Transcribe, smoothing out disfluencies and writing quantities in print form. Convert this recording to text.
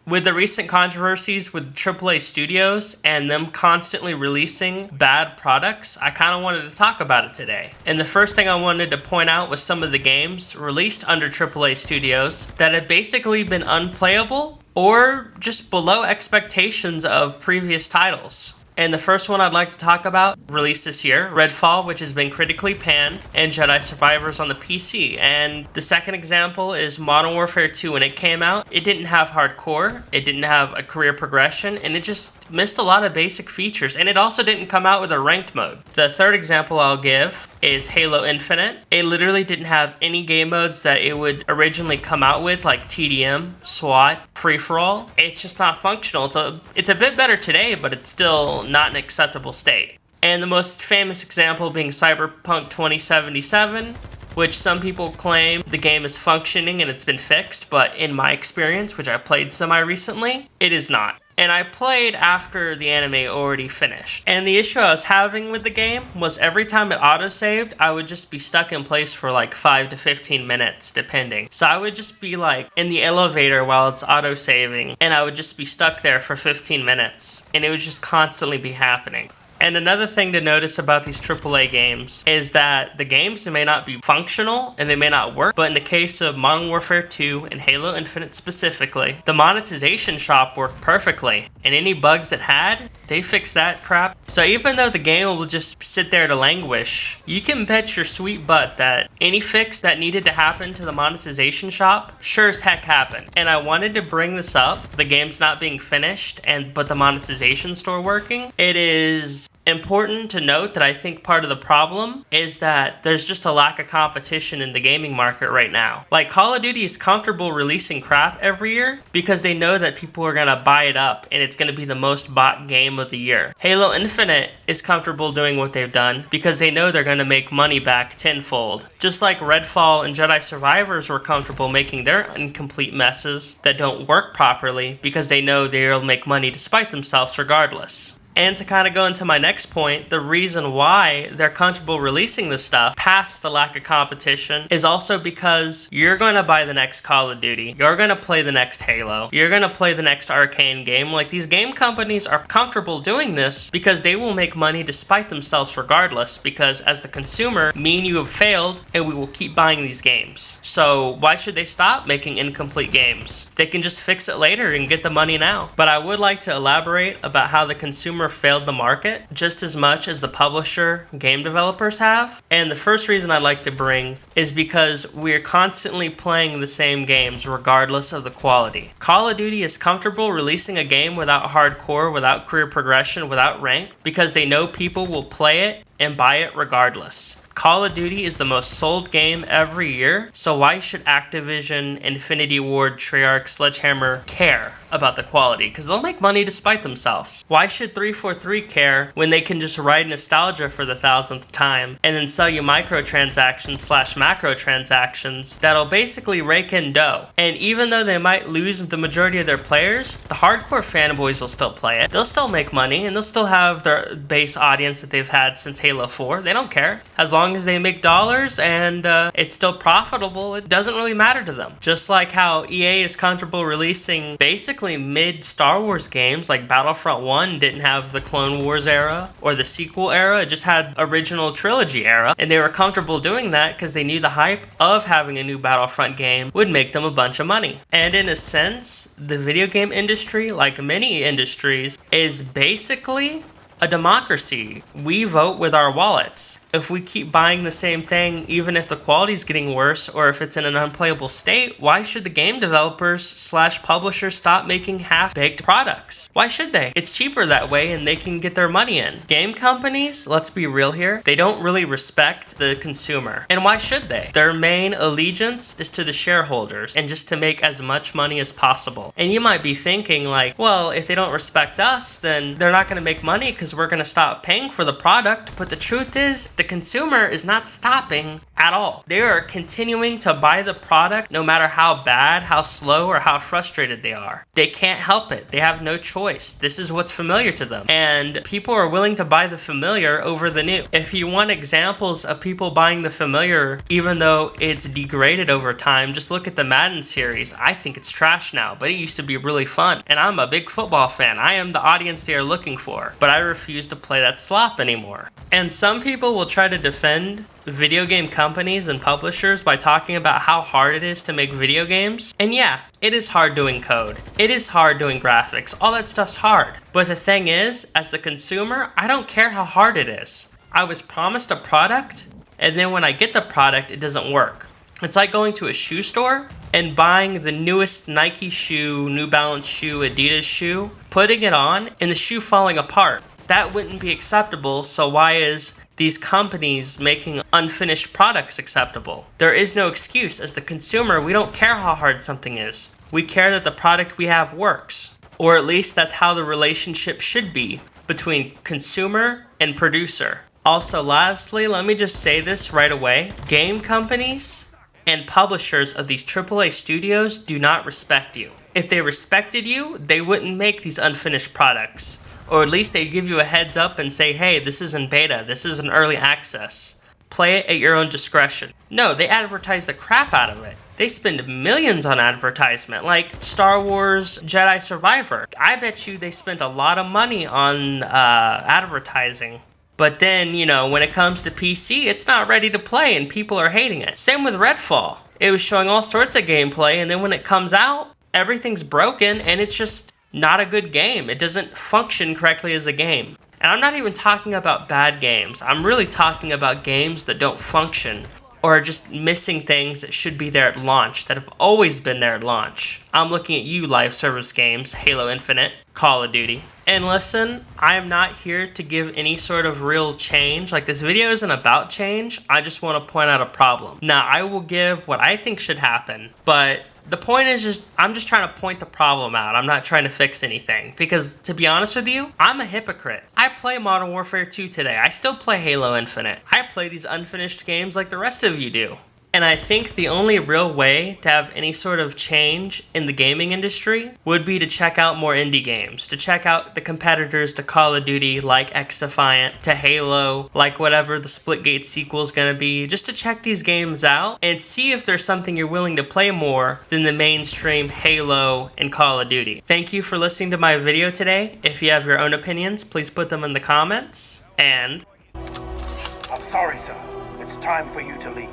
With the recent controversies with AAA studios and them constantly releasing bad products, I kind of wanted to talk about it today. And the first thing I wanted to point out was some of the games released under AAA studios that have basically been unplayable or just below expectations of previous titles. And the first one I'd like to talk about, released this year, Redfall, which has been critically panned, and Jedi Survivors on the PC. And the second example is Modern Warfare 2. When it came out, it didn't have hardcore, it didn't have a career progression, and it just missed a lot of basic features. And it also didn't come out with a ranked mode. The third example I'll give is Halo Infinite. It literally didn't have any game modes that it would originally come out with, like TDM, SWAT, free-for-all. It's just not functional. It's a bit better today, but it's still not an acceptable state. And the most famous example being Cyberpunk 2077, which some people claim the game is functioning and it's been fixed, but in my experience, which I played semi-recently, it is not. And I played after the anime already finished. And the issue I was having with the game was every time it autosaved, I would just be stuck in place for like 5 to 15 minutes, depending. So I would just be like in the elevator while it's autosaving, and I would just be stuck there for 15 minutes. And it would just constantly be happening. And another thing to notice about these AAA games is that the games may not be functional and they may not work, but in the case of Modern Warfare 2 and Halo Infinite specifically, the monetization shop worked perfectly. And any bugs it had, they fixed that crap. So even though the game will just sit there to languish, you can bet your sweet butt that any fix that needed to happen to the monetization shop sure as heck happened. And I wanted to bring this up, the game's not being finished, but the monetization store working. It is important to note that I think part of the problem is that there's just a lack of competition in the gaming market right now. Like, Call of Duty is comfortable releasing crap every year because they know that people are gonna buy it up and it's gonna be the most bought game of the year. Halo Infinite is comfortable doing what they've done because they know they're gonna make money back tenfold. Just like Redfall and Jedi Survivors were comfortable making their incomplete messes that don't work properly because they know they'll make money despite themselves regardless. And to kind of go into my next point, the reason why they're comfortable releasing this stuff past the lack of competition is also because you're going to buy the next Call of Duty. You're going to play the next Halo. You're going to play the next Arcane game. Like, these game companies are comfortable doing this because they will make money despite themselves regardless, because as the consumer, me and you have failed and we will keep buying these games. So why should they stop making incomplete games? They can just fix it later and get the money now. But I would like to elaborate about how the consumer failed the market just as much as the publisher game developers have. And the first reason I'd like to bring is because we're constantly playing the same games regardless of the quality. Call of Duty is comfortable releasing a game without hardcore, without career progression, without rank, because they know people will play it and buy it regardless. Call of Duty is the most sold game every year, so why should Activision, Infinity Ward, Treyarch, Sledgehammer care about the quality? Because they'll make money despite themselves. Why should 343 care when they can just ride nostalgia for the 1000th time and then sell you microtransactions / macro transactions that'll basically rake in dough? And even though they might lose the majority of their players, the hardcore fanboys will still play it. They'll still make money and they'll still have their base audience that they've had since Halo 4. They don't care. As long as they make dollars and it's still profitable, it doesn't really matter to them. Just like how EA is comfortable releasing basically mid Star Wars games, like Battlefront 1 didn't have the Clone Wars era or the sequel era, it just had original trilogy era, and they were comfortable doing that because they knew the hype of having a new Battlefront game would make them a bunch of money. And in a sense, the video game industry, like many industries, is basically a democracy. We vote with our wallets. If we keep buying the same thing, even if the quality's getting worse or if it's in an unplayable state, why should the game developers / publishers stop making half-baked products? Why should they? It's cheaper that way and they can get their money in. Game companies, let's be real here, they don't really respect the consumer. And why should they? Their main allegiance is to the shareholders and just to make as much money as possible. And you might be thinking like, well, if they don't respect us, then they're not going to make money because we're going to stop paying for the product. But the truth is, the consumer is not stopping at all. They are continuing to buy the product no matter how bad, how slow, or how frustrated they are. They can't help it. They have no choice. This is what's familiar to them. And people are willing to buy the familiar over the new. If you want examples of people buying the familiar, even though it's degraded over time, just look at the Madden series. I think it's trash now, but it used to be really fun. And I'm a big football fan. I am the audience they are looking for, but I refuse to play that slop anymore. And some people will try to defend video game companies and publishers by talking about how hard it is to make video games. And yeah, it is hard doing code. It is hard doing graphics. All that stuff's hard. But the thing is, as the consumer, I don't care how hard it is. I was promised a product, and then when I get the product, it doesn't work. It's like going to a shoe store and buying the newest Nike shoe, New Balance shoe, Adidas shoe, putting it on, and the shoe falling apart. That wouldn't be acceptable, so why is these companies making unfinished products acceptable? There is no excuse. As the consumer, we don't care how hard something is. We care that the product we have works. Or at least that's how the relationship should be between consumer and producer. Also, lastly, let me just say this right away. Game companies and publishers of these AAA studios do not respect you. If they respected you, they wouldn't make these unfinished products. Or at least they'd give you a heads up and say, hey, this is in beta, this is an early access. Play it at your own discretion. No, they advertise the crap out of it. They spend millions on advertisement, like Star Wars Jedi Survivor. I bet you they spent a lot of money on advertising. But then, when it comes to PC, it's not ready to play and people are hating it. Same with Redfall. It was showing all sorts of gameplay, and then when it comes out, everything's broken and it's just not a good game. It doesn't function correctly as a game. And I'm not even talking about bad games. I'm really talking about games that don't function or are just missing things that should be there at launch, that have always been there at launch. I'm looking at you, live service games, Halo Infinite, Call of Duty. And listen, I am not here to give any sort of real change. Like, this video isn't about change. I just want to point out a problem. Now, I will give what I think should happen, but the point is I'm just trying to point the problem out. I'm not trying to fix anything. Because, to be honest with you, I'm a hypocrite. I play Modern Warfare 2 today. I still play Halo Infinite. I play these unfinished games like the rest of you do. And I think the only real way to have any sort of change in the gaming industry would be to check out more indie games, to check out the competitors to Call of Duty like X-Defiant, to Halo, like whatever the Splitgate sequel is going to be, just to check these games out and see if there's something you're willing to play more than the mainstream Halo and Call of Duty. Thank you for listening to my video today. If you have your own opinions, please put them in the comments. And I'm sorry, sir. It's time for you to leave.